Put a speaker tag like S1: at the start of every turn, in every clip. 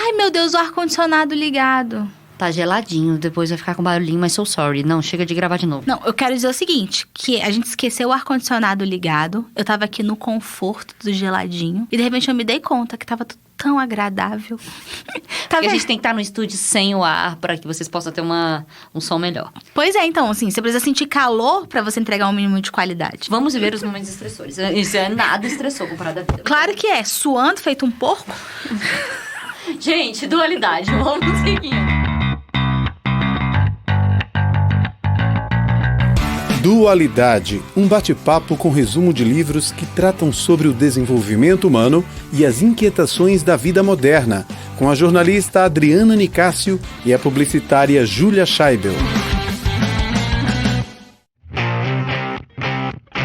S1: Ai, meu Deus, o ar-condicionado ligado.
S2: Tá geladinho, depois vai ficar com barulhinho, mas so sorry. Não, chega de gravar de novo.
S1: Não, eu quero dizer o seguinte, que a gente esqueceu o ar-condicionado ligado, eu tava aqui no conforto do geladinho, e de repente eu me dei conta que tava tudo tão agradável.
S2: Porque a gente tem que estar no estúdio sem o ar, para que vocês possam ter um som melhor.
S1: Pois é, então, assim, você precisa sentir calor pra você entregar um mínimo de qualidade.
S2: Vamos ver os momentos estressores. Isso é nada estressou comparado à vida.
S1: Claro que é, suando feito um porco.
S2: Gente, dualidade, vamos seguir.
S3: Dualidade, um bate-papo com resumo de livros que tratam sobre o desenvolvimento humano e as inquietações da vida moderna, com a jornalista Adriana Nicásio e a publicitária Júlia Scheibel.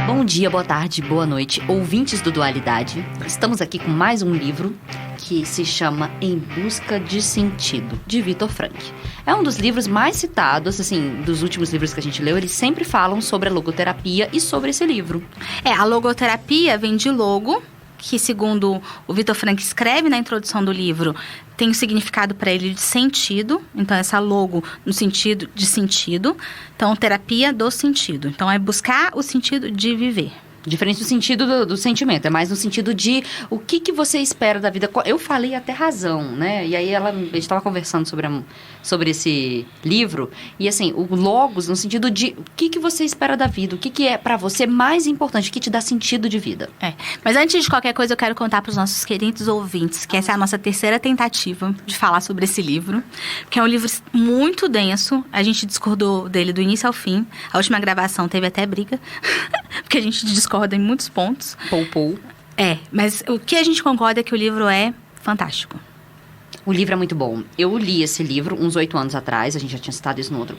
S2: Bom dia, boa tarde, boa noite, ouvintes do Dualidade. Estamos aqui com mais um livro que se chama Em Busca de Sentido, de Viktor Frankl. É um dos livros mais citados, assim, dos últimos livros que a gente leu, eles sempre falam sobre a logoterapia e sobre esse livro.
S1: A logoterapia vem de logo, que segundo o Viktor Frankl escreve na introdução do livro, tem o significado para ele de sentido. Então, essa logo no sentido de sentido. Então, terapia do sentido. Então, é buscar o sentido de viver.
S2: Diferente do sentido do sentimento, é mais no sentido de o que você espera da vida. Eu falei até razão, né? E aí a gente estava conversando sobre esse livro. E assim, o logos no sentido de o que você espera da vida. O que é pra você mais importante, o que te dá sentido de vida.
S1: Mas antes de qualquer coisa, eu quero contar para os nossos queridos ouvintes que essa é a nossa terceira tentativa de falar sobre esse livro. Que é um livro muito denso. A gente discordou dele do início ao fim. A última gravação teve até briga. Porque a gente discorda em muitos pontos.
S2: Pou.
S1: Mas o que a gente concorda é que o livro é fantástico.
S2: O livro é muito bom. Eu li esse livro uns 8 anos atrás. A gente já tinha citado isso no outro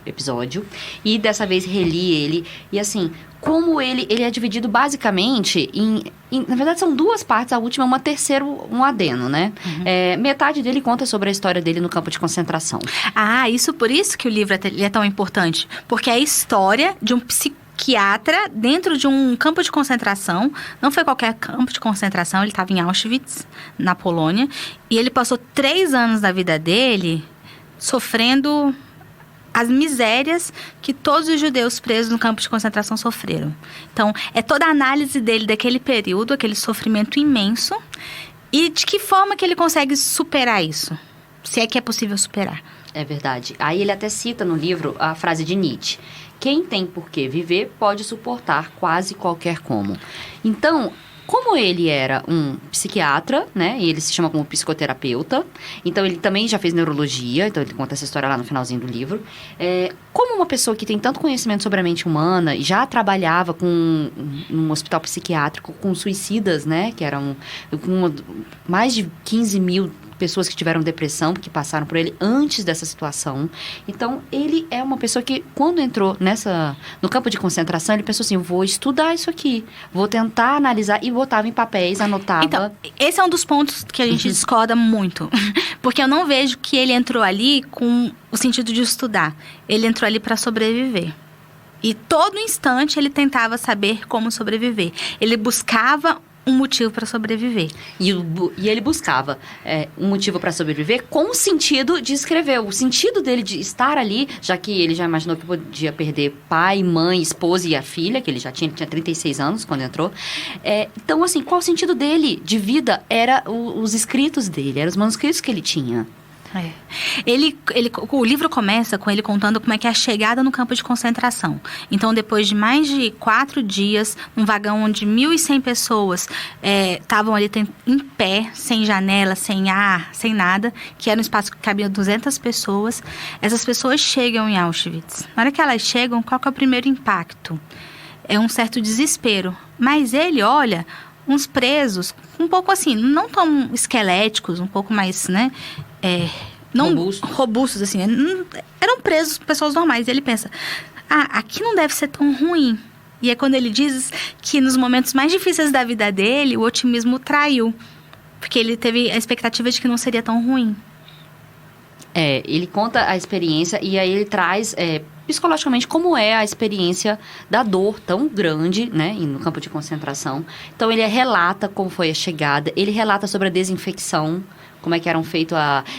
S2: episódio. E dessa vez reli ele. E assim, como ele é dividido basicamente em... Na verdade, são 2 partes. A última é uma terceira, um adeno, né? Uhum. Metade dele conta sobre a história dele no campo de concentração.
S1: Por isso que o livro ele é tão importante. Porque é a história de um psiquiatra dentro de um campo de concentração. Não foi qualquer campo de concentração, ele estava em Auschwitz, na Polônia. E ele passou 3 anos da vida dele sofrendo as misérias que todos os judeus presos no campo de concentração sofreram. Então, é toda a análise dele daquele período, aquele sofrimento imenso, e de que forma que ele consegue superar isso, se é que é possível superar.
S2: É verdade. Aí ele até cita no livro a frase de Nietzsche: quem tem por que viver pode suportar quase qualquer como. Então, como ele era um psiquiatra, né, e ele se chama como psicoterapeuta, então ele também já fez neurologia, então ele conta essa história lá no finalzinho do livro. Como uma pessoa que tem tanto conhecimento sobre a mente humana e já trabalhava com um hospital psiquiátrico com suicidas, né, que eram com mais de 15 mil pessoas que tiveram depressão, que passaram por ele antes dessa situação. Então, ele é uma pessoa que, quando entrou no campo de concentração, ele pensou assim, eu vou estudar isso aqui, vou tentar analisar, e botava em papéis, anotava.
S1: Então, esse é um dos pontos que a gente discorda muito. Porque eu não vejo que ele entrou ali com o sentido de estudar. Ele entrou ali para sobreviver. E todo instante ele tentava saber como sobreviver. Ele buscava um motivo para sobreviver.
S2: E ele buscava um motivo para sobreviver com o sentido de escrever. O sentido dele de estar ali, já que ele já imaginou que podia perder pai, mãe, esposa e a filha, que ele tinha 36 anos quando entrou. Então, assim, qual o sentido dele de vida? Era os escritos dele, eram os manuscritos que ele tinha.
S1: O livro começa com ele contando como é que é a chegada no campo de concentração. Então, depois de mais de 4 dias, num vagão onde 1.100 pessoas estavam ali em pé, sem janela, sem ar, sem nada, que era um espaço que cabia 200 pessoas, essas pessoas chegam em Auschwitz. Na hora que elas chegam, qual que é o primeiro impacto? É um certo desespero. Mas ele olha uns presos, um pouco assim, não tão esqueléticos, um pouco mais, né? Não robustos, assim. Eram presos pessoas normais. E ele pensa, aqui não deve ser tão ruim. E é quando ele diz que nos momentos mais difíceis da vida dele, o otimismo traiu. Porque ele teve a expectativa de que não seria tão ruim.
S2: Ele conta a experiência e aí ele traz psicologicamente como é a experiência da dor tão grande, né, no campo de concentração. Então ele relata como foi a chegada, ele relata sobre a desinfecção, como é que eram feitos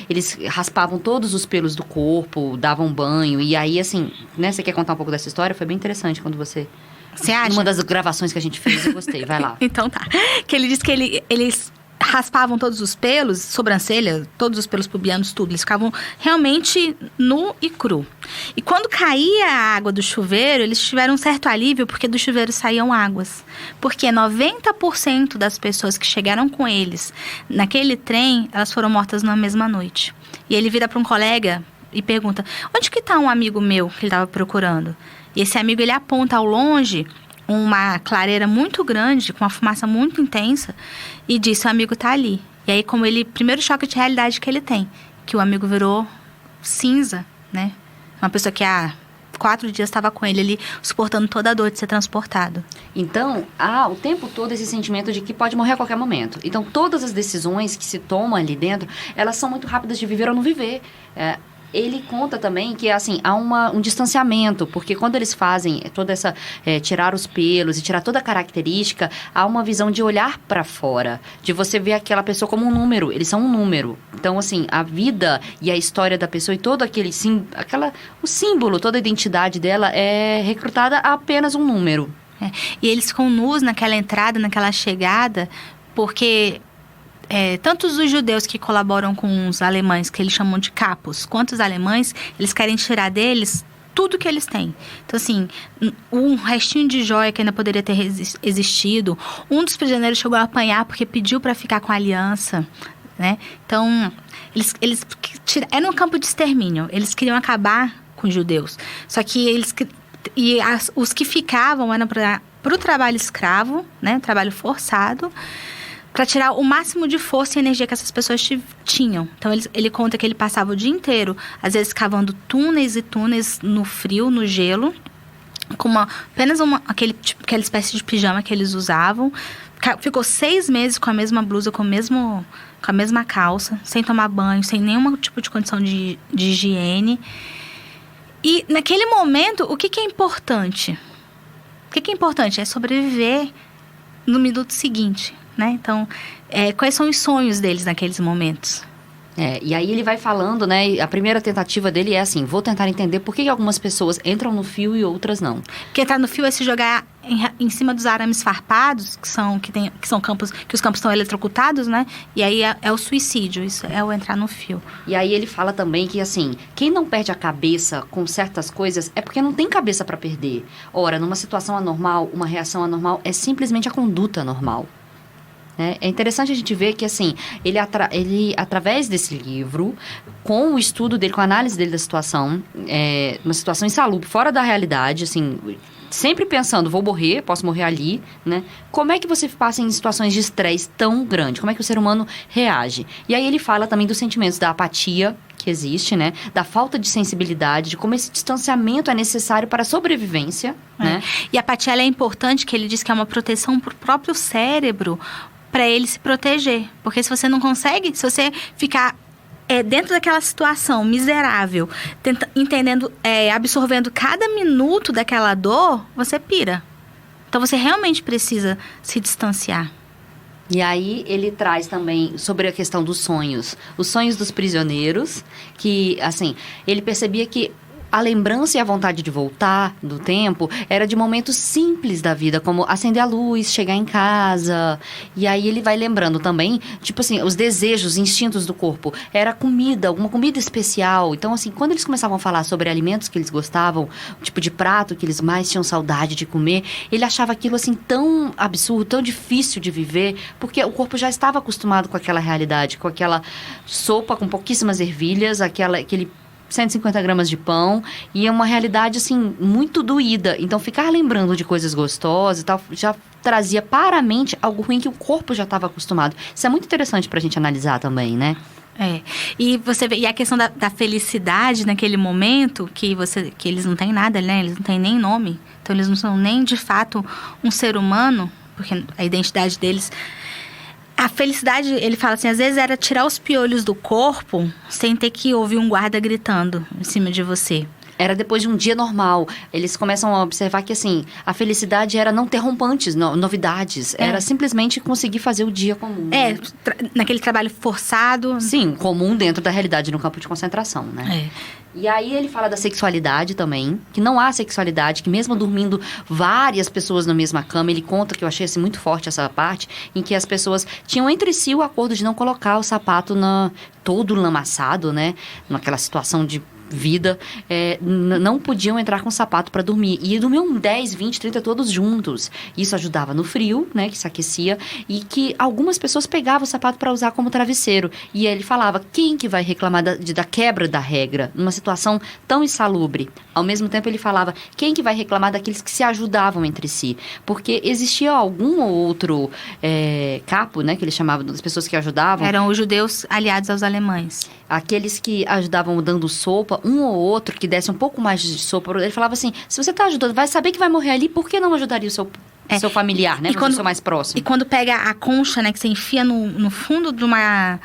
S2: eles raspavam todos os pelos do corpo, davam banho, e aí assim, né, você quer contar um pouco dessa história? Foi bem interessante quando você
S1: acha?
S2: Uma das gravações que a gente fez, eu gostei, vai lá.
S1: Então tá, que ele disse que eles raspavam todos os pelos, sobrancelha, todos os pelos pubianos, tudo. Eles ficavam realmente nu e cru. E quando caía a água do chuveiro, eles tiveram um certo alívio, porque do chuveiro saíam águas. Porque 90% das pessoas que chegaram com eles naquele trem, elas foram mortas na mesma noite. E ele vira para um colega e pergunta, onde que está um amigo meu que ele estava procurando? E esse amigo, ele aponta ao longe uma clareira muito grande, com uma fumaça muito intensa, e disse, o amigo tá ali. E aí, como ele, primeiro choque de realidade que ele tem, que o amigo virou cinza, né? Uma pessoa que há 4 dias estava com ele ali, suportando toda a dor de ser transportado.
S2: Então, há o tempo todo esse sentimento de que pode morrer a qualquer momento. Então, todas as decisões que se tomam ali dentro, elas são muito rápidas de viver ou não viver. Ele conta também que, assim, há um distanciamento, porque quando eles fazem toda essa... tirar os pelos e tirar toda a característica, há uma visão de olhar para fora, de você ver aquela pessoa como um número. Eles são um número. Então, assim, a vida e a história da pessoa e todo aquele... o símbolo, toda a identidade dela é recrutada a apenas um número.
S1: E eles ficam nus naquela entrada, naquela chegada, porque... tantos os judeus que colaboram com os alemães, que eles chamam de capos, quanto os alemães, eles querem tirar deles tudo que eles têm. Então, assim, um restinho de joia que ainda poderia ter existido. Um dos prisioneiros chegou a apanhar porque pediu para ficar com a aliança, né? Então, eles era um campo de extermínio. Eles queriam acabar com os judeus. Só que os que ficavam eram para o trabalho escravo, né? Trabalho forçado, para tirar o máximo de força e energia que essas pessoas tinham. Então, ele conta que ele passava o dia inteiro, às vezes, cavando túneis e túneis no frio, no gelo, com apenas aquela espécie de pijama que eles usavam. Ficou 6 meses com a mesma blusa, com a mesma calça, sem tomar banho, sem nenhum tipo de condição de higiene. E, naquele momento, o que é importante? O que é importante? É sobreviver no minuto seguinte. Né? Então, quais são os sonhos deles naqueles momentos?
S2: E aí ele vai falando, né? A primeira tentativa dele é assim, vou tentar entender por que algumas pessoas entram no fio e outras não.
S1: Porque entrar no fio é se jogar em cima dos arames farpados, que são campos, que os campos estão eletrocutados, né? E aí é o suicídio, isso é o entrar no fio.
S2: E aí ele fala também que, assim, quem não perde a cabeça com certas coisas é porque não tem cabeça para perder. Ora, numa situação anormal, uma reação anormal é simplesmente a conduta normal. É interessante a gente ver que, assim, ele através desse livro, com o estudo dele, com a análise dele da situação, uma situação insalubre, fora da realidade, assim, sempre pensando, vou morrer, posso morrer ali, né? Como é que você passa em situações de estresse tão grande? Como é que o ser humano reage? E aí ele fala também dos sentimentos da apatia que existe, né? Da falta de sensibilidade, de como esse distanciamento é necessário para a sobrevivência, né?
S1: E a apatia, ela é importante, que ele diz que é uma proteção para o próprio cérebro, para ele se proteger. Porque se você não consegue, se você ficar dentro daquela situação miserável, entendendo, absorvendo cada minuto daquela dor, você pira. Então, você realmente precisa se distanciar.
S2: E aí, ele traz também sobre a questão dos sonhos. Os sonhos dos prisioneiros, que, assim, ele percebia que a lembrança e a vontade de voltar do tempo era de momentos simples da vida, como acender a luz, chegar em casa. E aí ele vai lembrando também, tipo assim, os desejos, os instintos do corpo. Era comida, alguma comida especial. Então, assim, quando eles começavam a falar sobre alimentos que eles gostavam, o tipo de prato que eles mais tinham saudade de comer, ele achava aquilo, assim, tão absurdo, tão difícil de viver, porque o corpo já estava acostumado com aquela realidade, com aquela sopa com pouquíssimas ervilhas, aquele 150 gramas de pão, e é uma realidade, assim, muito doída. Então, ficar lembrando de coisas gostosas e tal, já trazia para a mente algo ruim que o corpo já estava acostumado. Isso é muito interessante para a gente analisar também, né?
S1: E você vê, e a questão da felicidade naquele momento, que eles não têm nada, né? Eles não têm nem nome. Então, eles não são nem, de fato, um ser humano, porque a identidade deles... A felicidade, ele fala assim, às vezes era tirar os piolhos do corpo sem ter que ouvir um guarda gritando em cima de você.
S2: Era depois de um dia normal. Eles começam a observar que, assim, a felicidade era não ter rompantes, novidades. Era simplesmente conseguir fazer o dia comum.
S1: Naquele trabalho forçado.
S2: Sim, comum dentro da realidade no campo de concentração, né? E aí ele fala da sexualidade também, que não há sexualidade, que mesmo dormindo várias pessoas na mesma cama, ele conta, que eu achei assim, muito forte essa parte, em que as pessoas tinham entre si o acordo de não colocar o sapato todo lamaçado, né? Naquela situação de vida, não podiam entrar com sapato para dormir. E dormiam 10, 20, 30 todos juntos. Isso ajudava no frio, né, que se aquecia, e que algumas pessoas pegavam o sapato para usar como travesseiro. E ele falava, quem que vai reclamar da quebra da regra numa situação tão insalubre? Ao mesmo tempo ele falava, quem que vai reclamar daqueles que se ajudavam entre si? Porque existia algum ou outro capo, né, que ele chamava das pessoas que ajudavam.
S1: Eram os judeus aliados aos alemães.
S2: Aqueles que ajudavam dando sopa, um ou outro que desse um pouco mais de sopa, ele falava assim, se você está ajudando, vai saber que vai morrer ali, por que não ajudaria o seu familiar, né? E quando, o seu mais próximo.
S1: E quando pega a concha, né, que você enfia no fundo de uma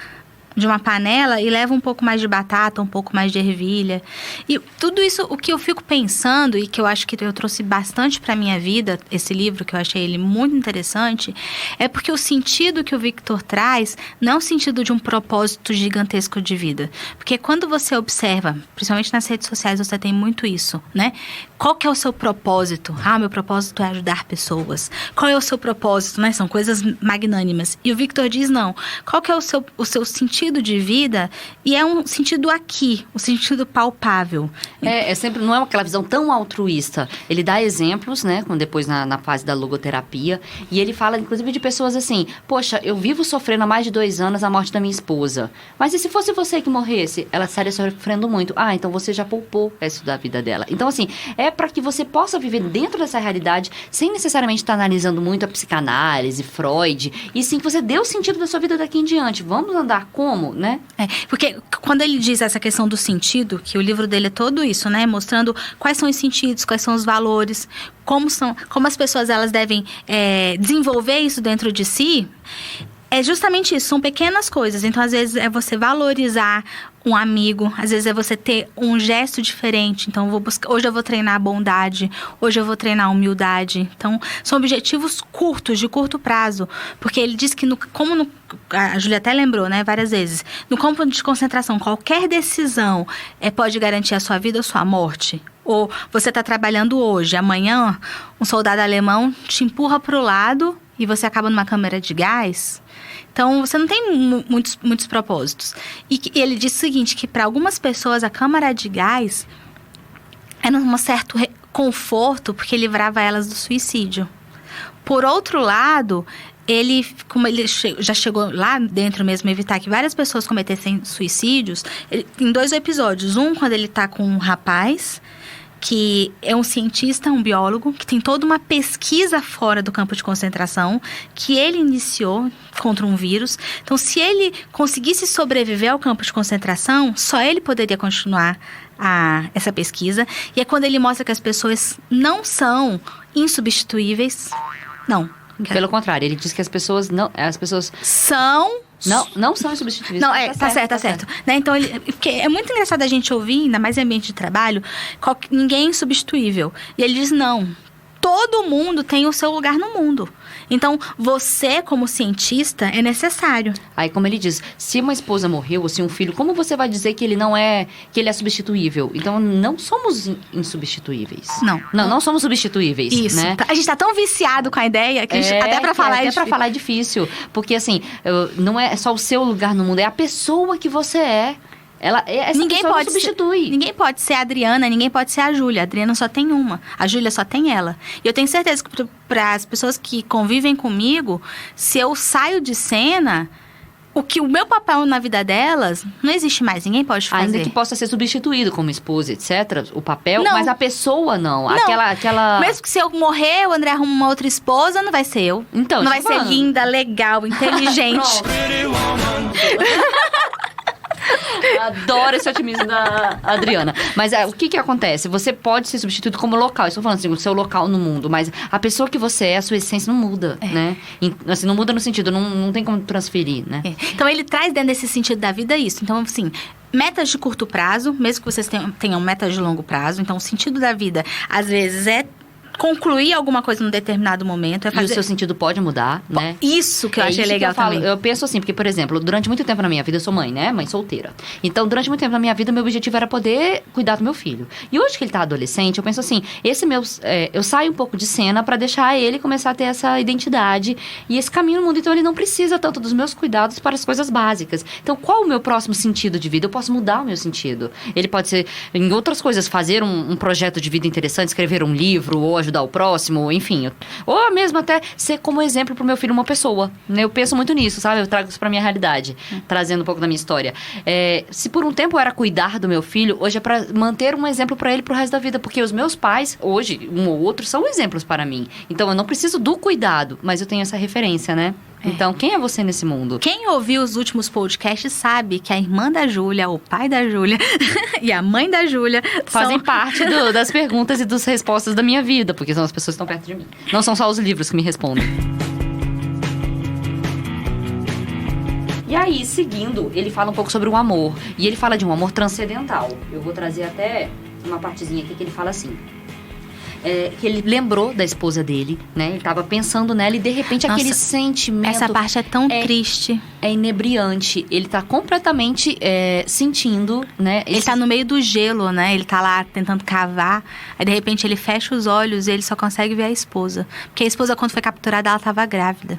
S1: panela e leva um pouco mais de batata, um pouco mais de ervilha. E tudo isso, o que eu fico pensando, e que eu acho que eu trouxe bastante para minha vida, esse livro, que eu achei ele muito interessante, é porque o sentido que o Victor traz não é o sentido de um propósito gigantesco de vida. Porque quando você observa, principalmente nas redes sociais, você tem muito isso, né? Qual que é o seu propósito? Meu propósito é ajudar pessoas. Qual é o seu propósito, né? São coisas magnânimas. E o Victor diz, não. Qual que é o seu sentido de vida? E é um sentido aqui, um sentido palpável.
S2: Sempre, não é aquela visão tão altruísta. Ele dá exemplos, né? Depois na fase da logoterapia. E ele fala, inclusive, de pessoas assim, poxa, eu vivo sofrendo há mais de 2 anos a morte da minha esposa. Mas e se fosse você que morresse? Ela estaria sofrendo muito. Então você já poupou isso da vida dela. Então, assim, é para que você possa viver dentro dessa realidade sem necessariamente estar analisando muito a psicanálise, Freud, e sim que você dê o sentido da sua vida daqui em diante. Vamos andar como, né?
S1: Porque quando ele diz essa questão do sentido, que o livro dele é todo isso, né? Mostrando quais são os sentidos, quais são os valores, como as pessoas elas devem desenvolver isso dentro de si. É justamente isso, são pequenas coisas. Então, às vezes, é você valorizar um amigo, às vezes é você ter um gesto diferente. Então, hoje eu vou treinar a bondade, hoje eu vou treinar a humildade. Então, são objetivos curtos, de curto prazo. Porque ele diz que, a Júlia até lembrou, né, várias vezes, no campo de concentração, qualquer decisão pode garantir a sua vida ou sua morte. Ou você está trabalhando hoje, amanhã, um soldado alemão te empurra para o lado e você acaba numa câmara de gás. Então, você não tem muitos propósitos. E ele disse o seguinte, que para algumas pessoas a câmara de gás era um certo conforto, porque livrava elas do suicídio. Por outro lado, como ele já chegou lá dentro mesmo, evitar que várias pessoas cometessem suicídios, em 2 episódios. Um, quando ele está com um rapaz que é um cientista, um biólogo, que tem toda uma pesquisa fora do campo de concentração, que ele iniciou contra um vírus. Então, se ele conseguisse sobreviver ao campo de concentração, só ele poderia continuar essa pesquisa. E é quando ele mostra que as pessoas não são insubstituíveis. Não.
S2: Pelo contrário, ele diz que as pessoas
S1: são...
S2: Não são insubstituíveis.
S1: Não, tá certo. Né? Então, porque é muito engraçado a gente ouvir, ainda mais em ambiente de trabalho, ninguém é insubstituível. E ele diz, não, todo mundo tem o seu lugar no mundo. Então, você, como cientista, é necessário.
S2: Aí, como ele diz, se uma esposa morreu, ou se um filho, como você vai dizer que ele que ele é substituível? Então, não somos insubstituíveis. Não somos substituíveis. Isso. Né?
S1: A gente tá tão viciado com a ideia que até pra falar
S2: é difícil. Porque, assim, não é só o seu lugar no mundo, é a pessoa que você é. Ninguém pode substituir.
S1: Ninguém pode ser a Adriana, ninguém pode ser a Júlia. A Adriana só tem uma. A Júlia só tem ela. E eu tenho certeza que para as pessoas que convivem comigo, se eu saio de cena, o meu papel na vida delas não existe mais. Ninguém pode fazer.
S2: Ainda que possa ser substituído como esposa, etc. O papel, não. Mas a pessoa não. Aquela...
S1: Mesmo que se eu morrer, o André arruma uma outra esposa, não vai ser eu.
S2: Então,
S1: não vai ser linda, legal, inteligente.
S2: Adoro esse otimismo da Adriana. Mas o que acontece? Você pode ser substituído como local. Estou falando assim, o seu local no mundo. Mas a pessoa que você é, a sua essência não muda, né? Assim, não muda no sentido, não tem como transferir, né?
S1: Então, ele traz dentro desse sentido da vida isso. Então, assim, Metas de curto prazo, mesmo que vocês tenham metas de longo prazo. Então, o sentido da vida, às vezes, é concluir alguma coisa num determinado momento.
S2: E o seu sentido pode mudar, né?
S1: Isso que eu achei legal também.
S2: Eu penso assim, porque, por exemplo, durante muito tempo na minha vida, eu sou mãe, né? Mãe solteira. Então, durante muito tempo na minha vida, meu objetivo era poder cuidar do meu filho. E hoje que ele tá adolescente, eu penso assim, eu saio um pouco de cena pra deixar ele começar a ter essa identidade e esse caminho no mundo. Então, ele não precisa tanto dos meus cuidados para as coisas básicas. Então, qual o meu próximo sentido de vida? Eu posso mudar o meu sentido. Ele pode ser, em outras coisas, fazer um projeto de vida interessante, escrever um livro ou ajudar o próximo, enfim. Ou mesmo até ser como exemplo pro meu filho uma pessoa. Né? Eu penso muito nisso, sabe? Eu trago isso pra minha realidade, trazendo um pouco da minha história. Se por um tempo era cuidar do meu filho, hoje é pra manter um exemplo pra ele pro resto da vida, porque os meus pais, hoje, um ou outro, são exemplos para mim. Então, eu não preciso do cuidado, mas eu tenho essa referência, né? Então, quem é você nesse mundo?
S1: Quem ouviu os últimos podcasts sabe que a irmã da Júlia, o pai da Júlia e a mãe da Júlia
S2: fazem parte das perguntas e das respostas da minha vida, porque são as pessoas que estão perto de mim. Não são só os livros que me respondem. E aí, seguindo, ele fala um pouco sobre o amor. E ele fala de um amor transcendental. Eu vou trazer até uma partezinha aqui que ele fala assim. Que ele lembrou da esposa dele, né? Ele tava pensando nela e, de repente, aquele sentimento...
S1: Essa parte é tão triste.
S2: É inebriante. Ele tá completamente sentindo, né?
S1: Ele tá no meio do gelo, né? Ele tá lá tentando cavar. Aí, de repente, ele fecha os olhos e ele só consegue ver a esposa. Porque a esposa, quando foi capturada, ela tava grávida.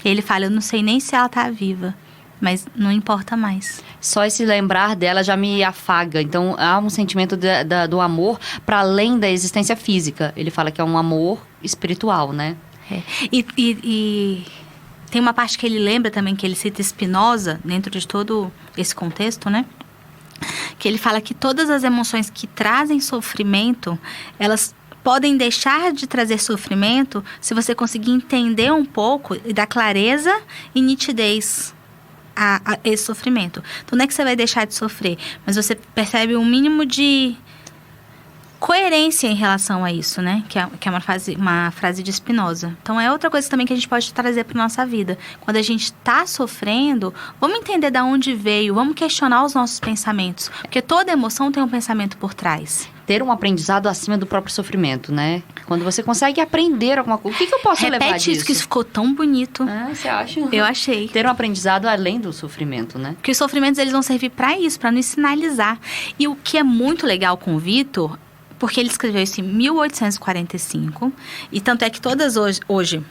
S1: E ele fala, eu não sei nem se ela tá viva. Mas não importa mais.
S2: Só esse lembrar dela já me afaga. Então, há um sentimento do amor para além da existência física. Ele fala que é um amor espiritual, né?
S1: E tem uma parte que ele lembra também, que ele cita Spinoza, dentro de todo esse contexto, né? Que ele fala que todas as emoções que trazem sofrimento, elas podem deixar de trazer sofrimento se você conseguir entender um pouco e dar clareza e nitidez a esse sofrimento. Então, não é que você vai deixar de sofrer, mas você percebe um mínimo de coerência em relação a isso, né? Que é uma frase de Spinoza. Então, é outra coisa também que a gente pode trazer para nossa vida. Quando a gente está sofrendo, vamos entender de onde veio, vamos questionar os nossos pensamentos. Porque toda emoção tem um pensamento por trás.
S2: Ter um aprendizado acima do próprio sofrimento, né? Quando você consegue aprender alguma coisa. O que eu posso levar disso?
S1: Repete isso, que isso ficou tão bonito.
S2: Você acha?
S1: Eu achei.
S2: Ter um aprendizado além do sofrimento, né?
S1: Porque os sofrimentos, eles vão servir para isso, para nos sinalizar. E o que é muito legal com o Vitor, porque ele escreveu isso em 1845, e tanto é que todas hoje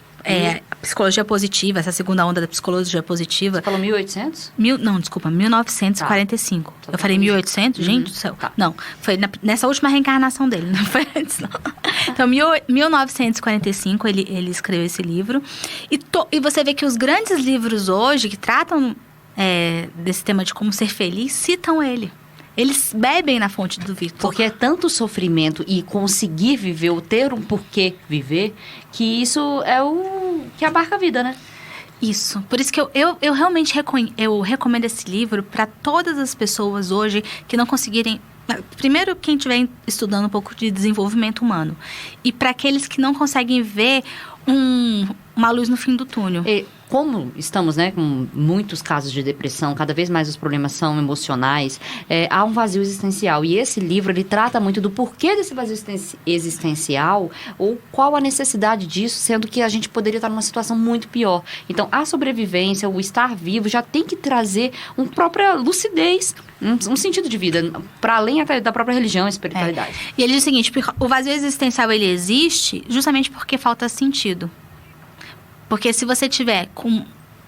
S1: a psicologia positiva, essa segunda onda da psicologia positiva...
S2: Você falou 1800?
S1: Não, desculpa, 1945.
S2: Tá.
S1: Eu falei 1800? Gente do céu.
S2: Tá.
S1: Não, foi nessa última reencarnação dele, não foi antes, não. Então, 1945, ele escreveu esse livro. E você vê que os grandes livros hoje, que tratam desse tema de como ser feliz, citam ele. Eles bebem na fonte do Vitor.
S2: Porque é tanto sofrimento e conseguir viver, ou ter um porquê viver, que isso é o que abarca a vida, né?
S1: Isso. Por isso que eu realmente recomendo esse livro para todas as pessoas hoje que não conseguirem... Primeiro, quem estiver estudando um pouco de desenvolvimento humano. E para aqueles que não conseguem ver uma luz no fim do túnel.
S2: Como estamos, né, com muitos casos de depressão, cada vez mais os problemas são emocionais, há um vazio existencial. E esse livro, ele trata muito do porquê desse vazio existencial, ou qual a necessidade disso, sendo que a gente poderia estar numa situação muito pior. Então, a sobrevivência, o estar vivo, já tem que trazer uma própria lucidez, um sentido de vida, para além até da própria religião e espiritualidade.
S1: E ele diz o seguinte, o vazio existencial, ele existe justamente porque falta sentido. Porque se você estiver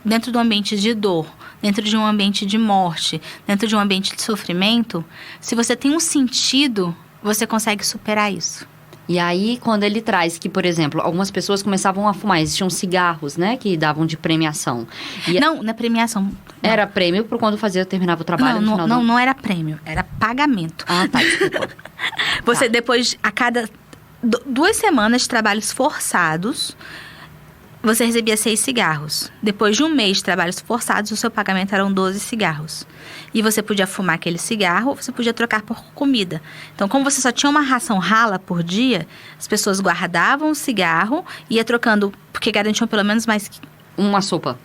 S1: dentro de um ambiente de dor, dentro de um ambiente de morte, dentro de um ambiente de sofrimento, se você tem um sentido, você consegue superar isso.
S2: E aí, quando ele traz que, por exemplo, algumas pessoas começavam a fumar, existiam cigarros, né, que davam de premiação.
S1: Não é premiação. Não.
S2: Era prêmio por quando terminava o trabalho no final
S1: não era prêmio, era pagamento.
S2: Ah, tá, desculpa.
S1: Você, depois, a cada 2 semanas de trabalhos forçados, você recebia 6 cigarros. Depois de 1 mês de trabalhos forçados, o seu pagamento eram 12 cigarros. E você podia fumar aquele cigarro, ou você podia trocar por comida. Então, como você só tinha uma ração rala por dia, as pessoas guardavam o cigarro e ia trocando, porque garantiam pelo menos mais...
S2: Uma sopa.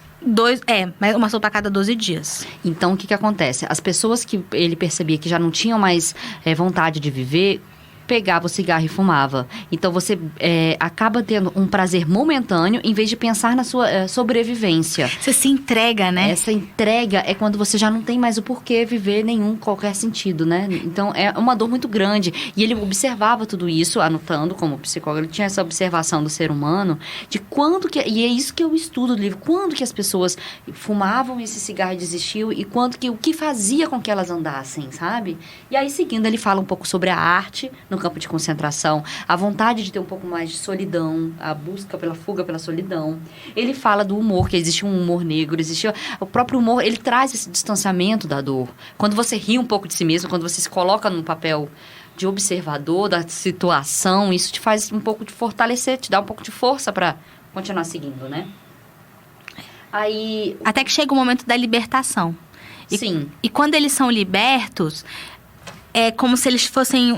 S1: uma sopa a cada 12 dias.
S2: Então, o que acontece? As pessoas que ele percebia que já não tinham mais vontade de viver, pegava o cigarro e fumava. Então, você acaba tendo um prazer momentâneo em vez de pensar na sua sobrevivência.
S1: Você se entrega, né?
S2: Essa entrega é quando você já não tem mais o porquê viver qualquer sentido, né? Então, é uma dor muito grande. E ele observava tudo isso, anotando como psicólogo. Ele tinha essa observação do ser humano, de quando que... E é isso que eu estudo no livro. Quando que as pessoas fumavam esse cigarro e desistiam, e o que fazia com que elas andassem, sabe? E aí, seguindo, ele fala um pouco sobre a arte no campo de concentração, a vontade de ter um pouco mais de solidão, a busca pela fuga pela solidão. Ele fala do humor, que existe um humor negro, existe o próprio humor, ele traz esse distanciamento da dor. Quando você ri um pouco de si mesmo, quando você se coloca num papel de observador da situação, isso te faz um pouco de fortalecer, te dá um pouco de força para continuar seguindo, né? Aí...
S1: Até que chega o momento da libertação.
S2: Sim.
S1: E quando eles são libertos, é como se eles fossem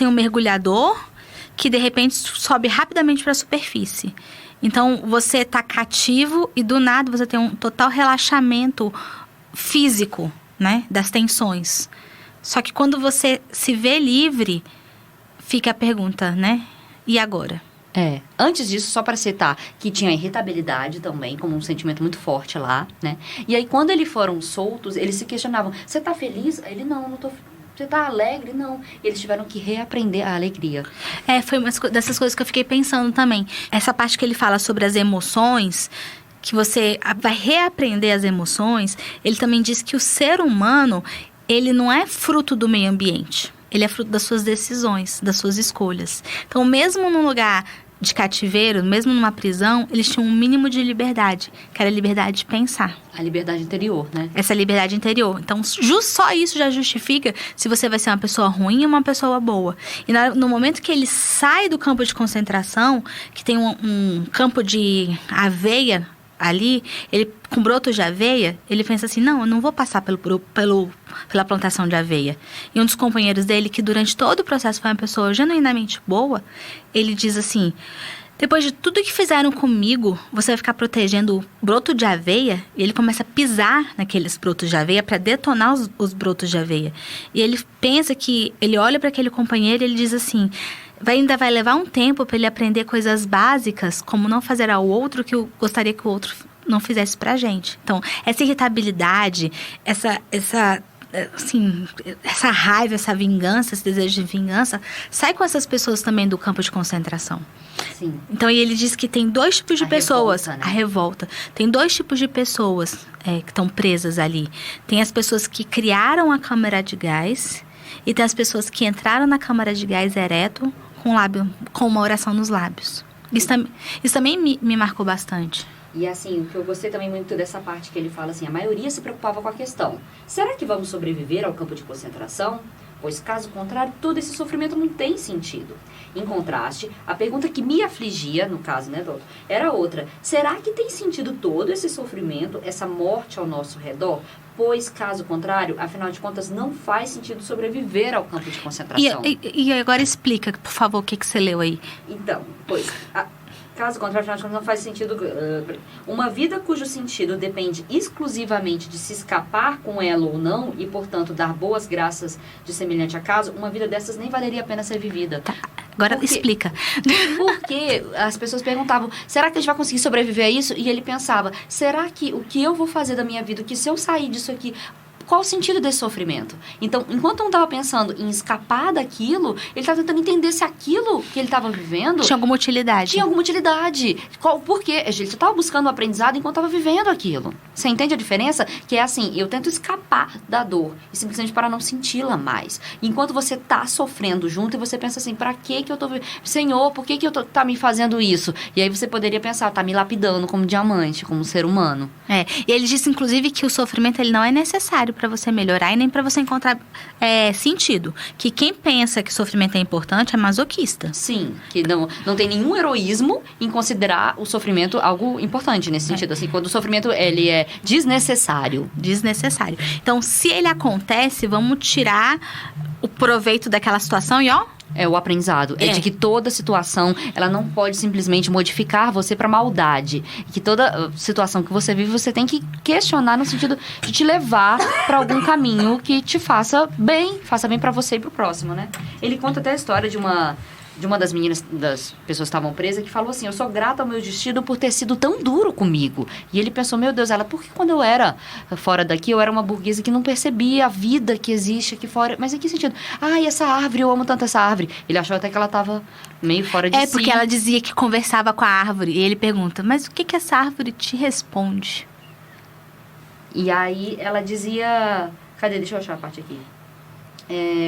S1: um mergulhador que, de repente, sobe rapidamente para a superfície. Então, você está cativo e, do nada, você tem um total relaxamento físico, né, das tensões. Só que quando você se vê livre, fica a pergunta, né? E agora?
S2: Antes disso, só para citar, que tinha irritabilidade também, como um sentimento muito forte lá, né? E aí, quando eles foram soltos, eles se questionavam, você tá feliz? Ele, não tô... Você tá alegre? Não. Eles tiveram que reaprender a alegria.
S1: Foi uma dessas coisas que eu fiquei pensando também. Essa parte que ele fala sobre as emoções, que você vai reaprender as emoções, ele também diz que o ser humano, ele não é fruto do meio ambiente. Ele é fruto das suas decisões, das suas escolhas. Então, mesmo num lugar de cativeiro, mesmo numa prisão, eles tinham um mínimo de liberdade, que era a liberdade de pensar.
S2: A liberdade interior, né?
S1: Essa liberdade interior. Então, só isso já justifica se você vai ser uma pessoa ruim ou uma pessoa boa. E no momento que ele sai do campo de concentração, que tem um campo de aveia ali, ele com brotos de aveia, ele pensa assim, não, eu não vou passar pela plantação de aveia. E um dos companheiros dele, que durante todo o processo foi uma pessoa genuinamente boa, ele diz assim, depois de tudo que fizeram comigo, você vai ficar protegendo o broto de aveia? E ele começa a pisar naqueles brotos de aveia para detonar os brotos de aveia. E ele pensa que, ele olha para aquele companheiro e ele diz assim, ainda vai levar um tempo para ele aprender coisas básicas, como não fazer ao outro que eu gostaria que o outro não fizesse pra gente. Então, essa irritabilidade, essa raiva, essa vingança, esse desejo de vingança, sai com essas pessoas também do campo de concentração.
S2: Sim.
S1: Então, ele diz que tem dois tipos de pessoas.
S2: Revolta, né?
S1: A revolta. Tem dois tipos de pessoas que estão presas ali. Tem as pessoas que criaram a câmara de gás e tem as pessoas que entraram na câmara de gás ereto com uma oração nos lábios. Isso também me marcou bastante.
S2: E assim, o que eu gostei também muito dessa parte que ele fala assim, a maioria se preocupava com a questão, será que vamos sobreviver ao campo de concentração? Pois caso contrário, todo esse sofrimento não tem sentido. Em contraste, a pergunta que me afligia, no caso, né, doutor, era outra, será que tem sentido todo esse sofrimento, essa morte ao nosso redor? Pois, caso contrário, afinal de contas, não faz sentido sobreviver ao campo de concentração.
S1: E agora explica, por favor, o que você leu aí.
S2: Então, caso contrário, afinal de contas, não faz sentido... uma vida cujo sentido depende exclusivamente de se escapar com ela ou não, e, portanto, dar boas graças de semelhante acaso, uma vida dessas nem valeria a pena ser vivida.
S1: Tá. Agora explica.
S2: Porque as pessoas perguntavam, será que a gente vai conseguir sobreviver a isso? E ele pensava, será que o que eu vou fazer da minha vida, que se eu sair disso aqui... Qual o sentido desse sofrimento? Então, enquanto um estava pensando em escapar daquilo, ele estava tentando entender se aquilo que ele estava vivendo...
S1: Tinha alguma utilidade.
S2: Tinha alguma utilidade. Por quê? Ele estava buscando o aprendizado enquanto estava vivendo aquilo. Você entende a diferença? Que é assim, eu tento escapar da dor, e simplesmente para não senti-la mais. Enquanto você está sofrendo junto, e você pensa assim, para que eu estou... Senhor, por que eu tá me fazendo isso? E aí você poderia pensar, tá me lapidando como diamante, como ser humano.
S1: E ele disse, inclusive, que o sofrimento ele não é necessário para você melhorar e nem para você encontrar sentido. Que quem pensa que sofrimento é importante é masoquista.
S2: Sim, que não tem nenhum heroísmo em considerar o sofrimento algo importante nesse sentido. Assim, quando o sofrimento ele é desnecessário.
S1: Desnecessário. Então, se ele acontece, vamos tirar o proveito daquela situação e
S2: É o aprendizado. É de que toda situação, ela não pode simplesmente modificar você para maldade. Que toda situação que você vive, você tem que questionar no sentido de te levar para algum caminho que te faça bem para você e pro próximo, né? Ele conta até a história de uma das meninas, das pessoas que estavam presas, que falou assim: eu sou grata ao meu destino por ter sido tão duro comigo. E ele pensou, meu Deus, por que quando eu era fora daqui, eu era uma burguesa que não percebia a vida que existe aqui fora? Mas em que sentido? E essa árvore, eu amo tanto essa árvore. Ele achou até que ela estava meio fora de si.
S1: Porque ela dizia que conversava com a árvore. E ele pergunta, mas o que essa árvore te responde?
S2: E aí ela dizia... Cadê? Deixa eu achar a parte aqui.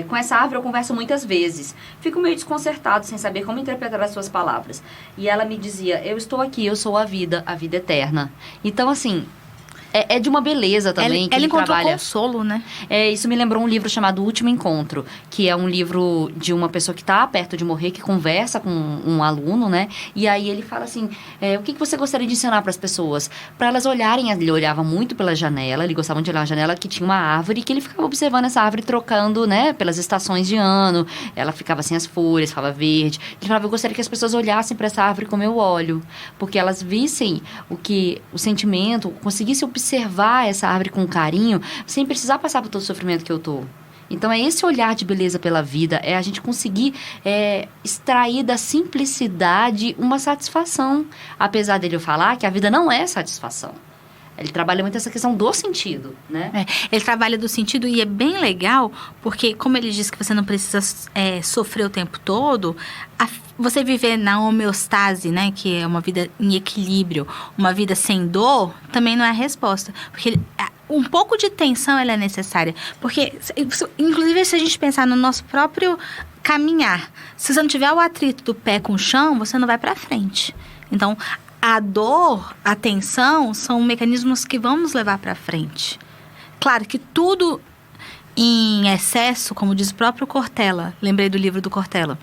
S2: Com essa árvore eu converso muitas vezes. Fico meio desconcertado, sem saber como interpretar as suas palavras. E ela me dizia, eu estou aqui, eu sou a vida eterna. Então, assim, é de uma beleza também.
S1: Ela encontrou consolo, né?
S2: Isso me lembrou um livro chamado O Último Encontro, que é um livro de uma pessoa que está perto de morrer, que conversa com um aluno, né? E aí ele fala assim, o que você gostaria de ensinar para as pessoas? Para elas olharem, ele olhava muito pela janela, ele gostava de olhar a janela que tinha uma árvore, que ele ficava observando essa árvore trocando, né? Pelas estações de ano, ela ficava sem as folhas, ficava verde. Ele falava, eu gostaria que as pessoas olhassem para essa árvore como eu olho, porque elas vissem o sentimento, conseguissem observar essa árvore com carinho, sem precisar passar por todo o sofrimento que eu tô. Então, é esse olhar de beleza pela vida, é a gente conseguir extrair da simplicidade uma satisfação. Apesar dele falar que a vida não é satisfação. Ele trabalha muito essa questão do sentido, né?
S1: Ele trabalha do sentido e é bem legal, porque como ele diz que você não precisa sofrer o tempo todo, você viver na homeostase, né? Que é uma vida em equilíbrio, uma vida sem dor, também não é a resposta. Porque um pouco de tensão ela é necessária. Porque, inclusive, se a gente pensar no nosso próprio caminhar, se você não tiver o atrito do pé com o chão, você não vai para frente. Então, a dor, a tensão, são mecanismos que vão nos levar para frente. Claro que tudo em excesso, como diz o próprio Cortella, lembrei do livro do Cortella,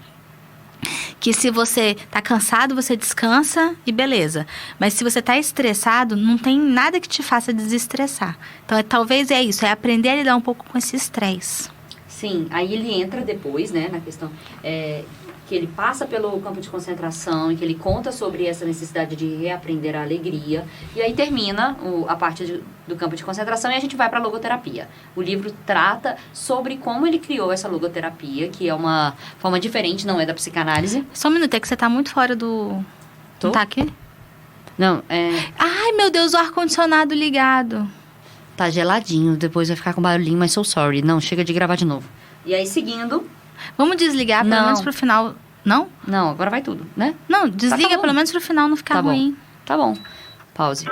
S1: que se você tá cansado, você descansa e beleza. Mas se você tá estressado, não tem nada que te faça desestressar. Então, talvez é isso, é aprender a lidar um pouco com esse estresse.
S2: Sim, aí ele entra depois, né, na questão... que ele passa pelo campo de concentração e que ele conta sobre essa necessidade de reaprender a alegria. E aí termina a parte do campo de concentração e a gente vai para a logoterapia. O livro trata sobre como ele criou essa logoterapia, que é uma forma diferente, não é da psicanálise.
S1: Só um minuto, é que você tá muito fora do...
S2: Tô?
S1: Não tá aqui?
S2: Não,
S1: Ai, meu Deus, o ar-condicionado ligado.
S2: Tá geladinho, depois vai ficar com barulhinho, mas so sorry. Não, chega de gravar de novo. E aí, seguindo...
S1: Vamos desligar pelo menos pro final. Não?
S2: Não, agora vai tudo, né?
S1: Não, desliga pelo menos pro final não ficar ruim.
S2: Tá bom. Pause.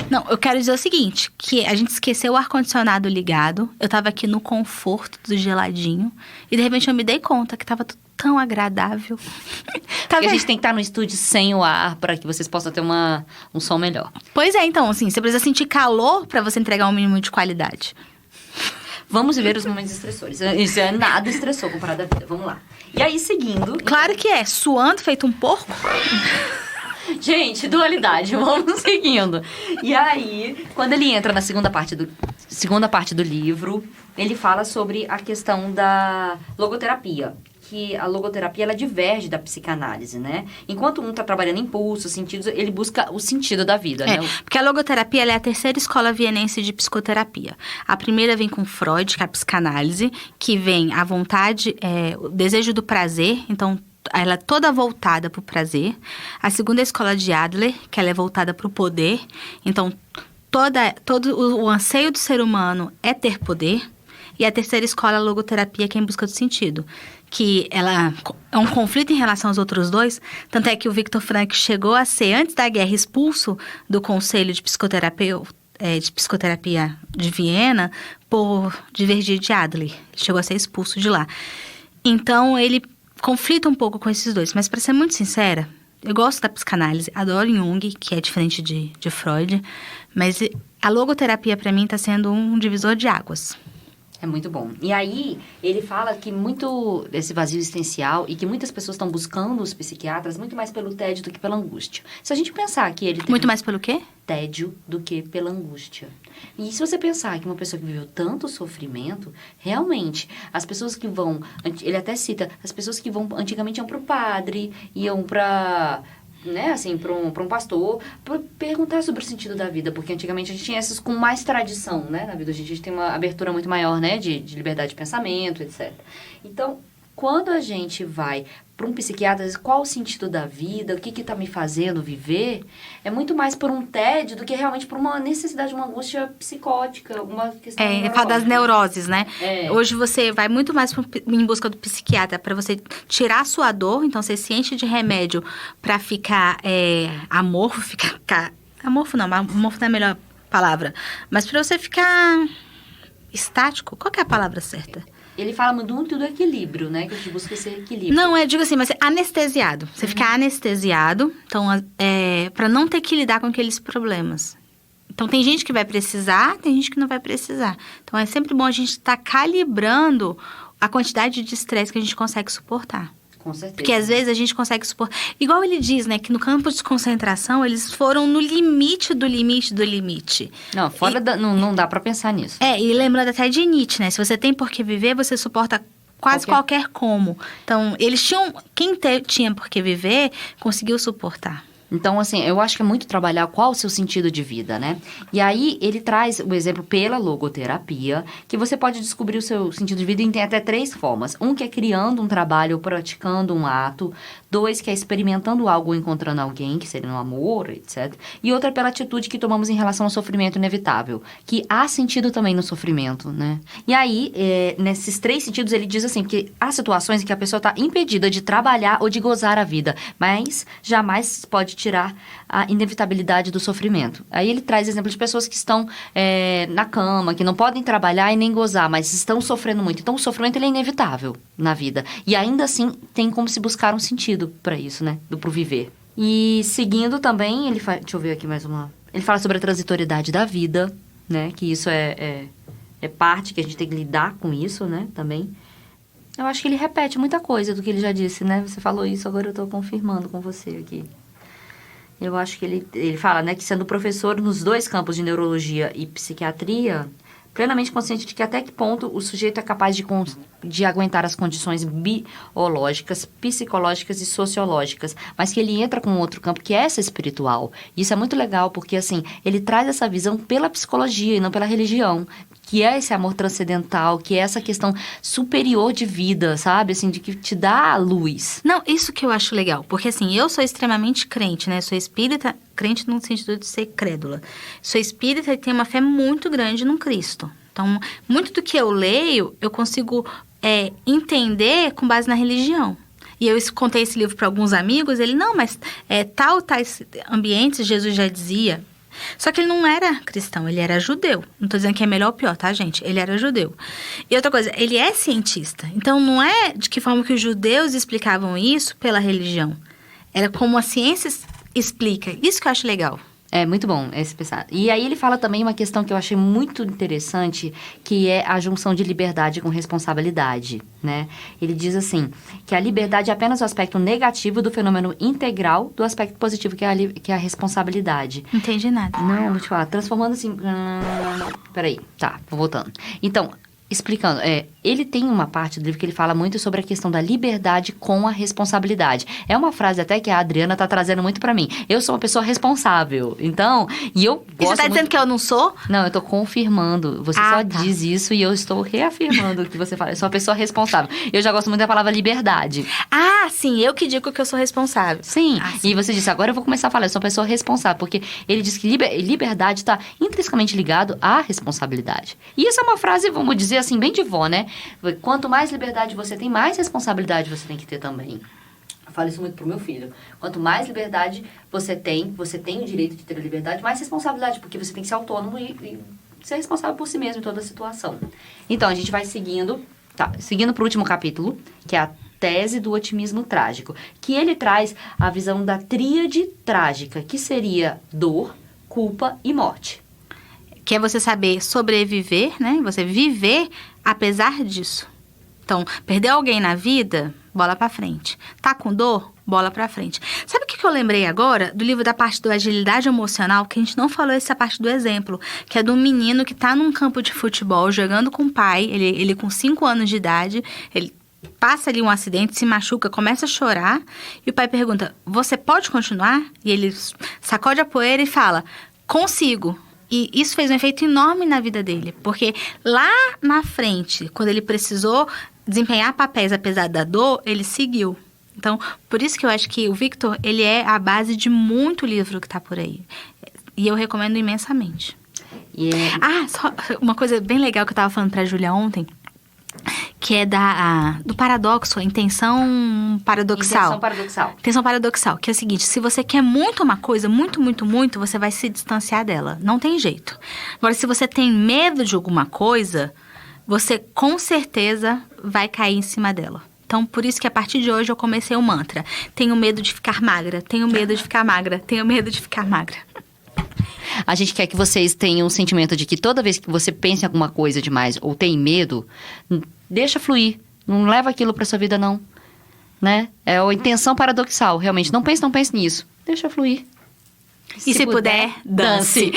S1: Não, eu quero dizer o seguinte, que a gente esqueceu o ar-condicionado ligado, eu tava aqui no conforto do geladinho, e de repente eu me dei conta que tava tudo tão agradável.
S2: Porque a gente tem que estar no estúdio sem o ar, para que vocês possam ter um som melhor.
S1: Pois é, então, assim, você precisa sentir calor para você entregar um mínimo de qualidade.
S2: Vamos viver os momentos estressores. Isso é nada estressou comparado à vida. Vamos lá. E aí, seguindo...
S1: Claro que é. Suando feito um porco.
S2: Gente, dualidade. Vamos seguindo. E aí, quando ele entra na segunda parte do livro, ele fala sobre a questão da logoterapia. Que a logoterapia, ela diverge da psicanálise, né? Enquanto um tá trabalhando impulsos, sentidos, ele busca o sentido da vida, né?
S1: Porque a logoterapia, ela é a terceira escola vienense de psicoterapia. A primeira vem com Freud, que é a psicanálise, que vem a vontade, o desejo do prazer, então ela é toda voltada para o prazer. A segunda é a escola de Adler, que ela é voltada para o poder, então todo o anseio do ser humano é ter poder. E a terceira escola, a logoterapia, que é em busca do sentido. Que ela é um conflito em relação aos outros dois. Tanto é que o Viktor Frankl chegou a ser, antes da guerra, expulso do Conselho de Psicoterapia de Viena por divergir de Adler. Ele chegou a ser expulso de lá. Então, ele conflita um pouco com esses dois. Mas, para ser muito sincera, eu gosto da psicanálise. Adoro Jung, que é diferente de Freud. Mas a logoterapia, para mim, está sendo um divisor de águas.
S2: É muito bom. E aí, ele fala que muito desse vazio existencial e que muitas pessoas estão buscando os psiquiatras muito mais pelo tédio do que pela angústia. Se a gente pensar que ele...
S1: Muito mais pelo quê?
S2: tédio do que pela angústia. E se você pensar que uma pessoa que viveu tanto sofrimento, realmente, as pessoas que vão... Ele até cita, as pessoas que vão... Antigamente iam para o padre, iam para... né, assim, para um pastor, para perguntar sobre o sentido da vida, porque antigamente a gente tinha essas com mais tradição, né, na vida. Hoje a gente tem uma abertura muito maior, né, de liberdade de pensamento, etc. Então, quando a gente vai para um psiquiatra, qual o sentido da vida, o que está me fazendo viver, é muito mais por um tédio do que realmente por uma necessidade, uma angústia psicótica, alguma questão
S1: fala das neuroses, né?
S2: É.
S1: Hoje você vai muito mais em busca do psiquiatra para você tirar a sua dor, então você se enche de remédio para ficar amorfo, amorfo não é a melhor palavra, mas para você ficar estático, qual que é a palavra certa?
S2: Ele fala muito do equilíbrio, né? Que a gente busca esse equilíbrio.
S1: Não, eu digo assim, mas anestesiado. Você fica anestesiado, então, para não ter que lidar com aqueles problemas. Então, tem gente que vai precisar, tem gente que não vai precisar. Então, é sempre bom a gente estar calibrando a quantidade de estresse que a gente consegue suportar.
S2: Com certeza.
S1: Porque, às vezes, a gente consegue suportar... Igual ele diz, né? Que no campo de concentração, eles foram no limite do limite do limite.
S2: Não, não dá pra pensar nisso.
S1: E lembrando até de Nietzsche, né? Se você tem por que viver, você suporta quase qualquer como. Então, eles tinham... Quem tinha por que viver, conseguiu suportar.
S2: Então, assim, eu acho que é muito trabalhar qual o seu sentido de vida, né? E aí, ele traz o exemplo pela logoterapia, que você pode descobrir o seu sentido de vida e tem até 3 formas. Um que é criando um trabalho ou praticando um ato. 2, que é experimentando algo ou encontrando alguém, que seria no amor, etc. E outra é pela atitude que tomamos em relação ao sofrimento inevitável, que há sentido também no sofrimento, né? E aí, nesses 3 sentidos, ele diz assim, que há situações em que a pessoa está impedida de trabalhar ou de gozar a vida, mas jamais pode tirar a inevitabilidade do sofrimento. Aí ele traz exemplos de pessoas que estão na cama, que não podem trabalhar e nem gozar, mas estão sofrendo muito. Então, o sofrimento ele é inevitável na vida. E ainda assim, tem como se buscar um sentido para isso, né? Pro viver. E seguindo também, deixa eu ver aqui mais uma... Ele fala sobre a transitoriedade da vida, né? Que isso é parte que a gente tem que lidar com isso, né? Também. Eu acho que ele repete muita coisa do que ele já disse, né? Você falou isso, agora eu tô confirmando com você aqui. Eu acho que ele fala, né, que sendo professor nos 2 campos de neurologia e psiquiatria, plenamente consciente de que até que ponto o sujeito é capaz de aguentar as condições biológicas, psicológicas e sociológicas, mas que ele entra com um outro campo, que é essa espiritual. Isso é muito legal, porque, assim, ele traz essa visão pela psicologia e não pela religião, que é esse amor transcendental, que é essa questão superior de vida, sabe? Assim, de que te dá a luz.
S1: Não, isso que eu acho legal, porque assim, eu sou extremamente crente, né? Sou espírita, crente no sentido de ser crédula. Sou espírita e tenho uma fé muito grande no Cristo. Então, muito do que eu leio, eu consigo entender com base na religião. E eu contei esse livro para alguns amigos, ele, não, mas tais ambientes, Jesus já dizia... Só que ele não era cristão, ele era judeu. Não tô dizendo que é melhor ou pior, tá, gente? Ele era judeu. E outra coisa, ele é cientista. Então, não é de que forma que os judeus explicavam isso pela religião. Era como a ciência explica. Isso que eu acho legal.
S2: É muito bom esse pensar. E aí ele fala também uma questão que eu achei muito interessante, que é a junção de liberdade com responsabilidade, né? Ele diz assim, que a liberdade é apenas o aspecto negativo do fenômeno integral do aspecto positivo, que é a responsabilidade.
S1: Não entendi nada.
S2: Não, vou te falar. Transformando assim... Peraí, tá, vou voltando. Então... Explicando, ele tem uma parte do livro que ele fala muito sobre a questão da liberdade com a responsabilidade. É uma frase até que a Adriana tá trazendo muito pra mim. Eu sou uma pessoa responsável, então, e eu gosto.
S1: E você tá dizendo que eu não sou?
S2: Não, eu tô confirmando. Você só diz isso e eu estou reafirmando o que você fala. Eu sou uma pessoa responsável. Eu já gosto muito da palavra liberdade.
S1: Ah, sim, eu que digo que eu sou responsável.
S2: Sim, sim. E você disse, agora eu vou começar a falar, eu sou uma pessoa responsável, porque ele diz que liberdade tá intrinsecamente ligado à responsabilidade. E essa é uma frase, vamos dizer assim, bem de vó, né? Quanto mais liberdade você tem, mais responsabilidade você tem que ter também. Eu falo isso muito pro meu filho. Quanto mais liberdade você tem o direito de ter a liberdade, mais responsabilidade, porque você tem que ser autônomo e ser responsável por si mesmo em toda a situação. Então, a gente vai seguindo pro último capítulo, que é a tese do otimismo trágico, que ele traz a visão da tríade trágica, que seria dor, culpa e morte.
S1: Que é você saber sobreviver, né? Você viver apesar disso. Então, perdeu alguém na vida, bola pra frente. Tá com dor? Bola pra frente. Sabe o que eu lembrei agora? Do livro da parte do agilidade emocional, que a gente não falou essa parte do exemplo, que é de um menino que tá num campo de futebol, jogando com o pai, ele com 5 anos de idade, ele passa ali um acidente, se machuca, começa a chorar, e o pai pergunta, você pode continuar? E ele sacode a poeira e fala, consigo. E isso fez um efeito enorme na vida dele, porque lá na frente, quando ele precisou desempenhar papéis apesar da dor, ele seguiu. Então, por isso que eu acho que o Victor, ele é a base de muito livro que tá por aí. E eu recomendo imensamente. Só uma coisa bem legal que eu tava falando pra Júlia ontem, que é do paradoxo, a intenção paradoxal. Intenção paradoxal, que é o seguinte, se você quer muito uma coisa, muito, muito, muito, você vai se distanciar dela. Não tem jeito. Agora, se você tem medo de alguma coisa, você com certeza vai cair em cima dela. Então, por isso que a partir de hoje eu comecei o mantra. Tenho medo de ficar magra, tenho medo de ficar magra, tenho medo de ficar magra.
S2: A gente quer que vocês tenham um sentimento de que toda vez que você pensa em alguma coisa demais ou tem medo, deixa fluir. Não leva aquilo pra sua vida, não. Né? É a intenção paradoxal, realmente. Não pense nisso. Deixa fluir.
S1: E se puder, dance.